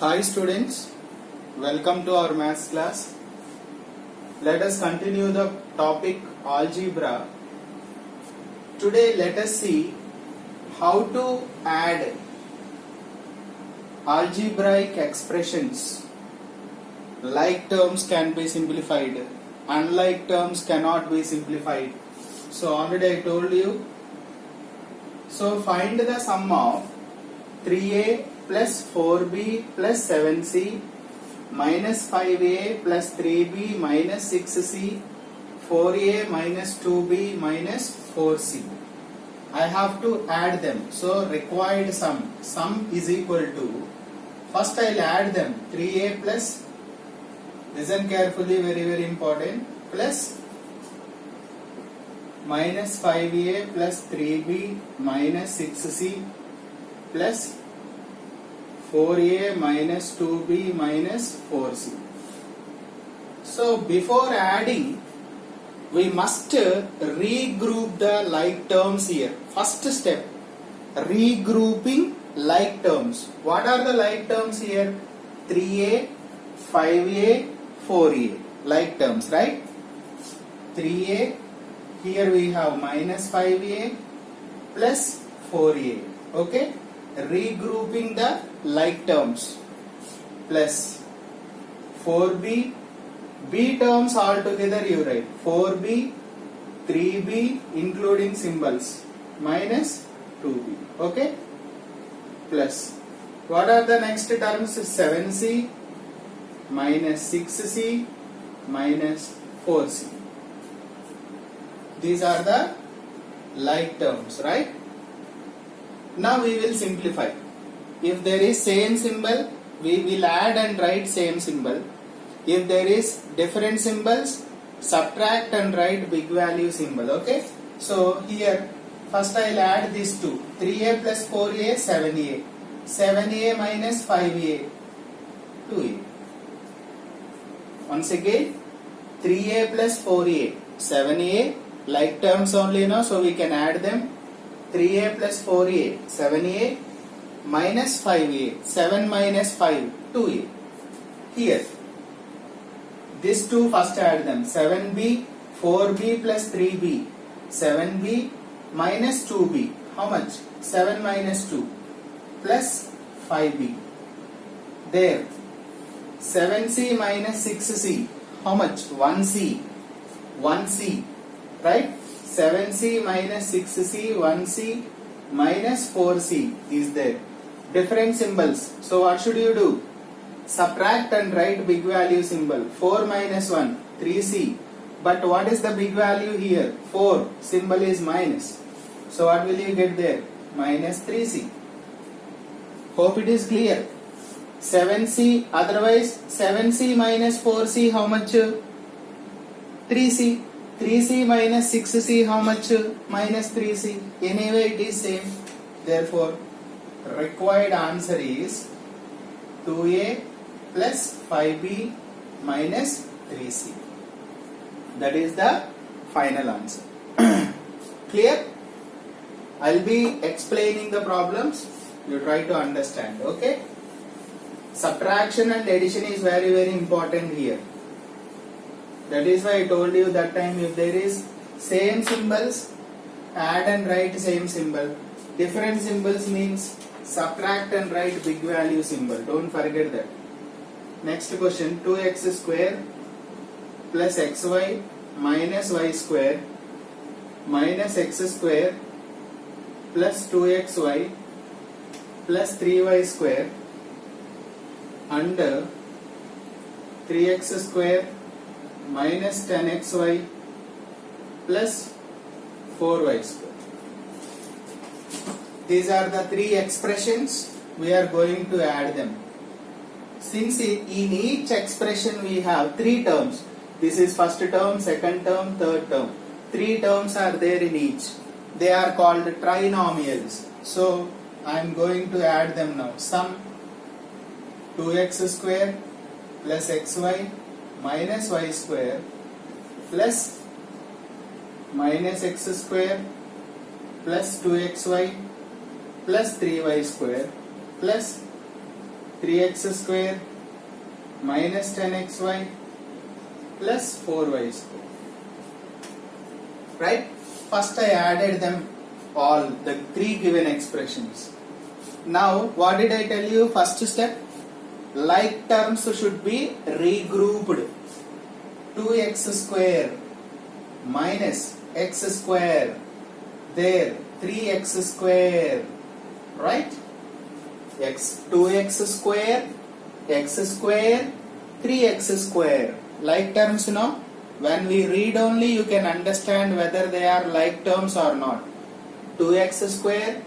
Hi students, welcome to our maths class. Let us continue the topic algebra. Today let us see how to add algebraic expressions. Like terms can be simplified, unlike terms cannot be simplified. So already I told you. So find the sum of 3a plus 4b plus 7c minus 5a plus 3b minus 6c 4a minus 2b minus 4c. I have to add them. So required sum is equal to, first I'll add them, 3a plus, listen carefully, very important, plus minus 5a plus 3b minus 6c plus 4a minus 2b minus 4c. So before adding, we must regroup the like terms here. First step, regrouping like terms. What are the like terms here? 3a, 5a, 4a. Like terms, right? 3a, here we have minus 5a plus 4a. Okay? Regrouping the like terms, plus 4b, b terms all together you write 4b, 3b including symbols, minus 2b. Okay? Plus, what are the next terms? 7c minus 6c minus 4c. These are the like terms, right? Now we will simplify. If there is same symbol, we will add and write same symbol. If there is different symbols, subtract and write big value symbol. Okay? So here, first I will add these two. 3a plus 4a, 7a. 7a minus 5a, 2a. Once again, 3a plus 4a, 7a. Like terms only, no? So we can add them. 3a plus 4a, 7a minus 5a, 7 minus 5, 2a. Here, these two first add them. 7b, 4b plus 3b, 7b minus 2b. How much? 7 minus 2 plus 5b. There, 7c minus 6c. How much? 1c. 1c. Right? 7c minus 6c, 1c minus 4c is there. Different symbols. So what should you do? Subtract and write big value symbol. 4 minus 1, 3c. But what is the big value here? 4. Symbol is minus. So what will you get there? Minus 3c. Hope it is clear. 7c, otherwise 7c minus 4c, how much? 3c. 3c minus 6c, how much? Minus 3c. Anyway, it is same. Therefore, required answer is 2a plus 5b minus 3c. That is the final answer. Clear? I'll be explaining the problems. You try to understand. Okay? Subtraction and addition is very important here. That is why I told you that time, if there is same symbols, add and write same symbol. Different symbols means subtract and write big value symbol. Don't forget that. Next question, 2x square plus xy minus y square minus x square plus 2xy plus 3y square under 3x square minus 10xy plus 4y square. These are the three expressions. We are going to add them. Since in each expression we have three terms. This is first term, second term, third term. Three terms are there in each. They are called trinomials. So I am going to add them now. Sum 2x square plus xy minus y square plus minus x square plus 2xy plus 3y square plus 3x square minus 10xy plus 4y square. Right? First I added them all, the three given expressions. Now what did I tell you? First step, like terms should be regrouped. 2x square minus x square, there 3x square, right? 2x square, x square, 3x square. Like terms, you know, when we read only you can understand whether they are like terms or not. 2x square,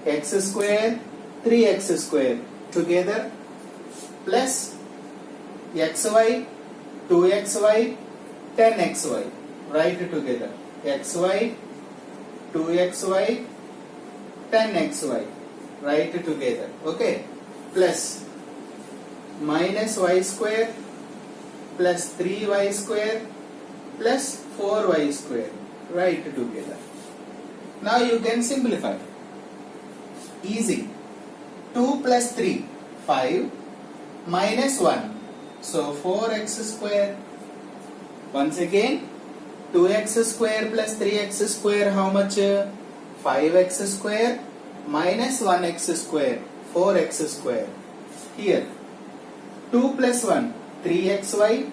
x square, 3x square together plus xy, 2xy, 10xy. Write it together. xy, 2xy, 10xy. Write it together. Okay. Plus minus y square plus 3y square plus 4y square. Write it together. Now you can simplify. Easy. 2 plus 3, 5 minus 1. So 4x square. Once again, 2x square plus 3x square, how much? 5x square minus 1x square, 4x square. Here, 2 plus 1, 3xy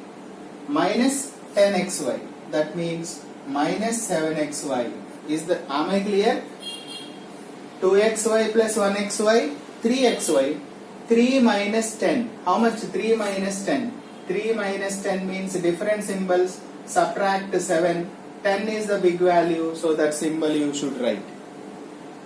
minus 10xy. That means minus 7xy. Am I clear? 2xy plus 1xy, 3xy. 3 minus 10. How much? 3 minus 10. 3 minus 10 means different symbols. Subtract 7. 10 is the big value, so that symbol you should write.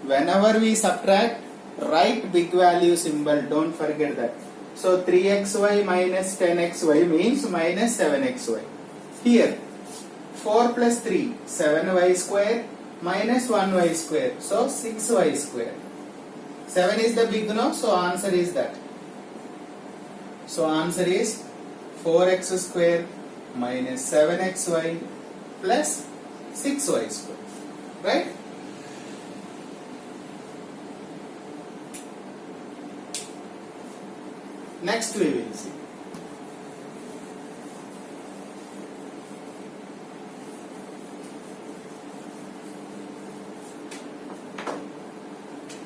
Whenever we subtract, write big value symbol. Don't forget that. So 3xy minus 10xy means minus 7xy. Here, 4 plus 3, 7y square minus 1y square. So 6y square. 7 is the big no, so answer is that. So answer is 4x square minus 7xy plus 6y square. Right? Next we will see.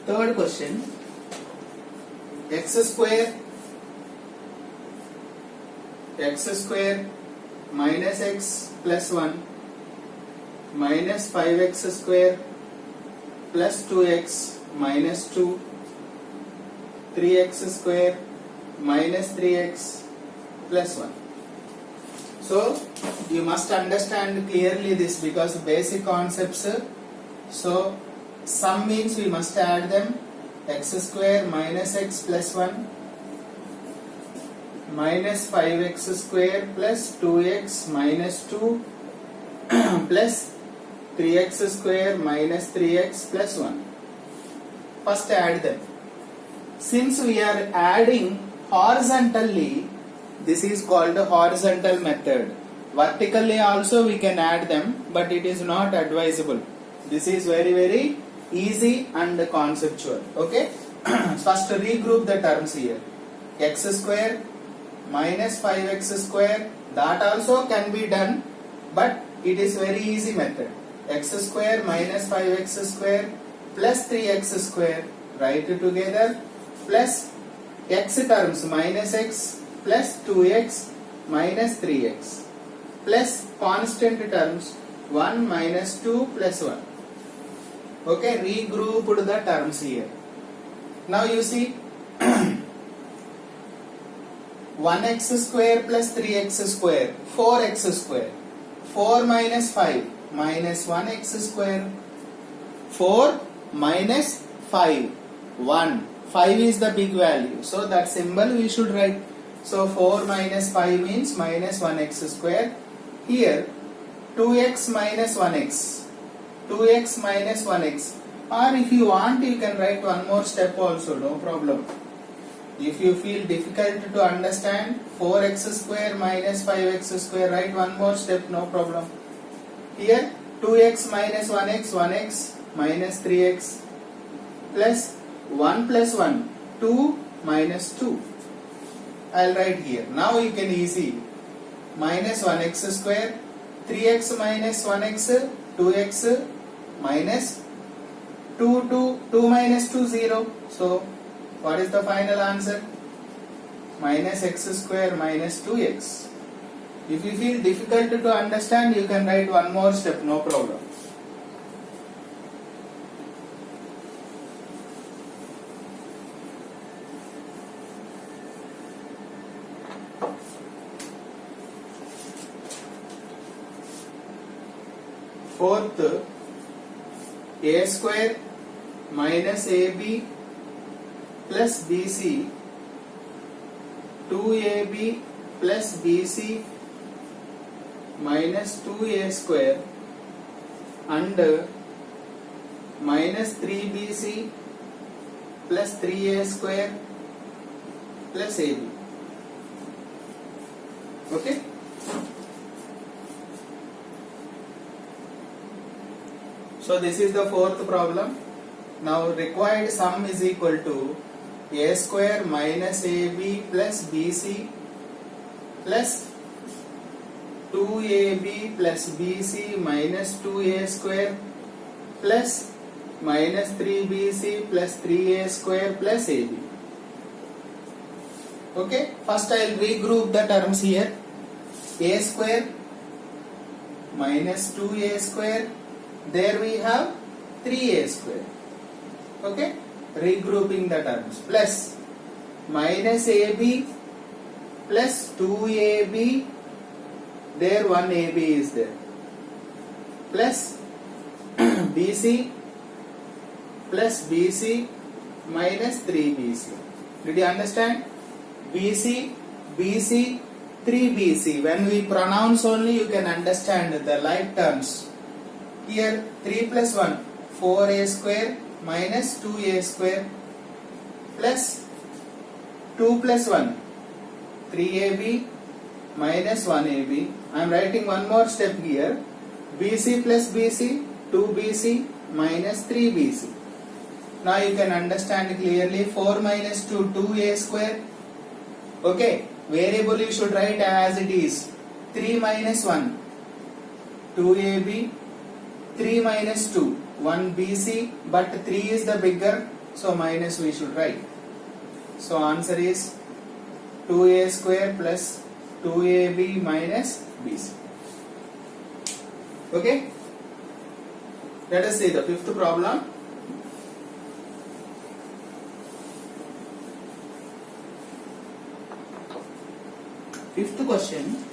Third question, x square minus x plus 1 minus 5x square plus 2x minus 2, 3x square minus 3x plus 1. So you must understand clearly this because basic concepts. So sum means we must add them. X square minus x plus 1 minus 5x square plus 2x minus 2 plus 3x square minus 3x plus 1. First add them. Since we are adding horizontally, this is called a horizontal method. Vertically also we can add them, but it is not advisable. This is very easy and conceptual. Okay. First regroup the terms here. X square minus 5x square, that also can be done, but it is very easy method. X square minus 5x square plus 3x square, write it together, plus x terms minus x plus 2x minus 3x plus constant terms 1 minus 2 plus 1. Okay, regrouped the terms here. Now you see 1x square plus 3x square, 4x square, 4 minus 5 minus 1x square, 4 minus 5, 1. 5 is the big value, so that symbol we should write. So 4 minus 5 means minus 1x square. Here 2x minus 1x, 2x minus 1x, or if you want you can write one more step also, no problem. If you feel difficult to understand, 4x square minus 5x square, write one more step, no problem. Here 2x minus 1x, 1x minus 3x plus 1 plus 1, 2 minus 2. I'll write here. Now you can easy minus 1x square, 3x minus 1x, 2x minus 2 minus 2 0. So what is the final answer? Minus x square minus 2x. If you feel difficult to understand, you can write one more step, no problem. Fourth, a square minus ab plus bc, 2ab plus bc minus 2a square and minus 3bc plus 3a square plus ab. Okay? So this is the fourth problem. Now required sum is equal to a square minus ab plus bc plus 2ab plus bc minus 2a square plus minus 3bc plus 3a square plus ab. Okay, first I will regroup the terms here. A square minus 2a square, there we have 3a square. Okay, regrouping the terms, plus minus ab plus 2ab, there 1ab is there, plus bc plus bc minus 3bc. Did you understand? bc, bc, 3bc. When we pronounce only, you can understand the like terms. Here 3 plus 1, 4a square minus 2a square plus 2 plus 1, 3ab minus 1ab. I am writing one more step here. bc plus bc, 2bc minus 3bc. Now you can understand clearly. 4 minus 2, 2a square. Okay, variable you should write as it is. 3 minus 1, 2ab, 3 minus 2, 1bc, but 3 is the bigger, so minus we should write. So answer is 2a square plus 2ab minus bc. Okay, let us see the fifth problem. Fifth question,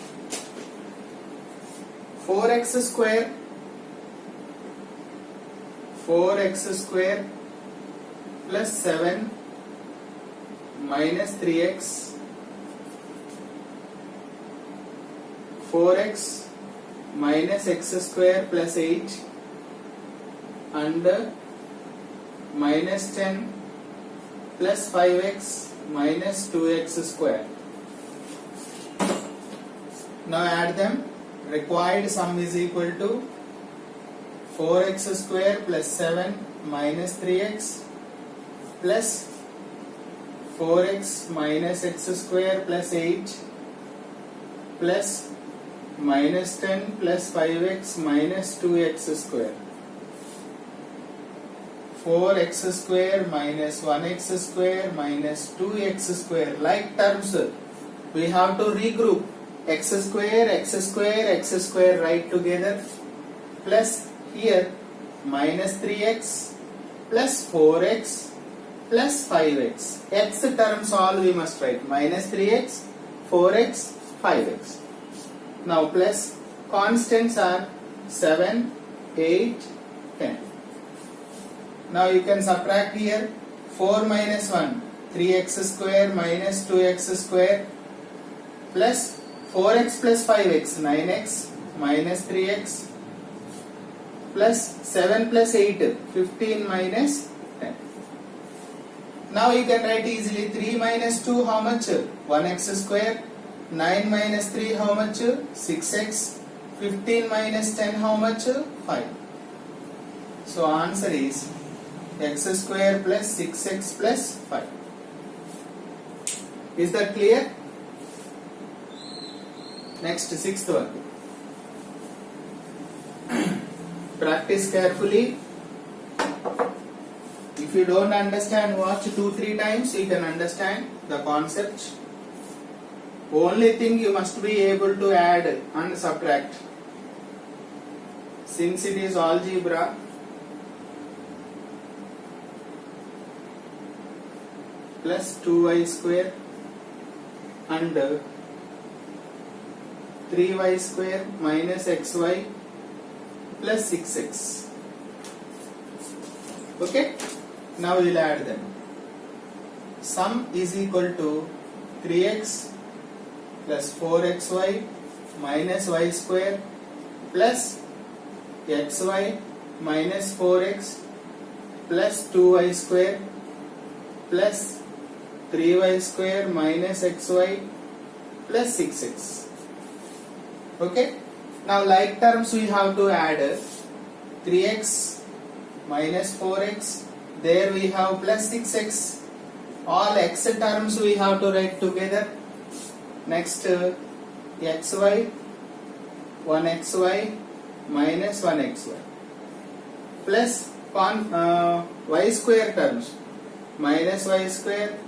4x square plus 7 minus 3x, 4x minus x square plus 8 and minus 10 plus 5x minus 2x square. Now add them. Required sum is equal to 4x square plus 7 minus 3x plus 4x minus x square plus 8 plus minus 10 plus 5x minus 2x square. 4x square minus 1x square minus 2x square. Like terms, we have to regroup. X square write together, plus here minus 3x plus 4x plus 5x. X terms all we must write. Minus 3x, 4x, 5x. Now plus constants are 7, 8, 10. Now you can subtract here. 4 minus 1, 3x square minus 2x square plus 4x plus 5x, 9x minus 3x plus 7 plus 8, 15 minus 10. Now you can write easily 3 minus 2 how much? 1x square. 9 minus 3 how much? 6x. 15 minus 10 how much? 5. So answer is x square plus 6x plus 5. Is that clear? Next, sixth one. Practice carefully. If you don't understand, watch 2-3 times, you can understand the concept. Only thing you must be able to add and subtract. Since it is algebra, plus 2y square and 3y square minus xy plus 6x. Okay? Now we will add them. Sum is equal to 3x plus 4xy minus y square plus xy minus 4x plus 2y square plus 3y square minus xy plus 6x. Okay? Now like terms we have to add 3x minus 4x, there we have plus 6x. All x terms we have to write together. Next xy, 1xy minus 1xy plus y square terms, minus y square,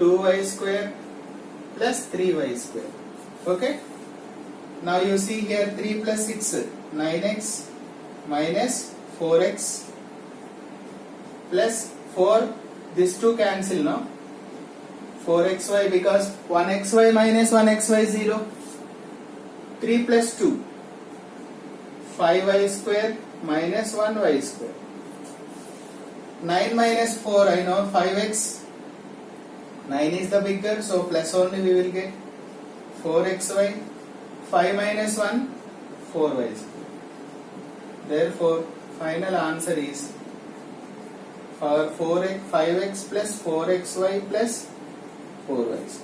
2y square plus 3y square. Okay? Now you see here 3 plus 6, 9x minus 4x plus 4, these two cancel now, 4xy because 1xy minus 1xy 0, 3 plus 2, 5y square minus 1y square, 9 minus 4, I know 5x, 9 is the bigger, so plus only we will get 4xy, 5 minus 1, 4y square. Therefore, final answer is for 5x plus 4xy plus 4y.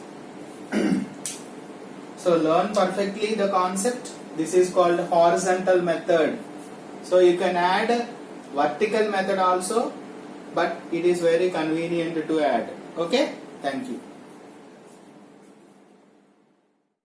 So learn perfectly the concept. This is called horizontal method. So you can add vertical method also, but it is very convenient to add. Okay? Thank you.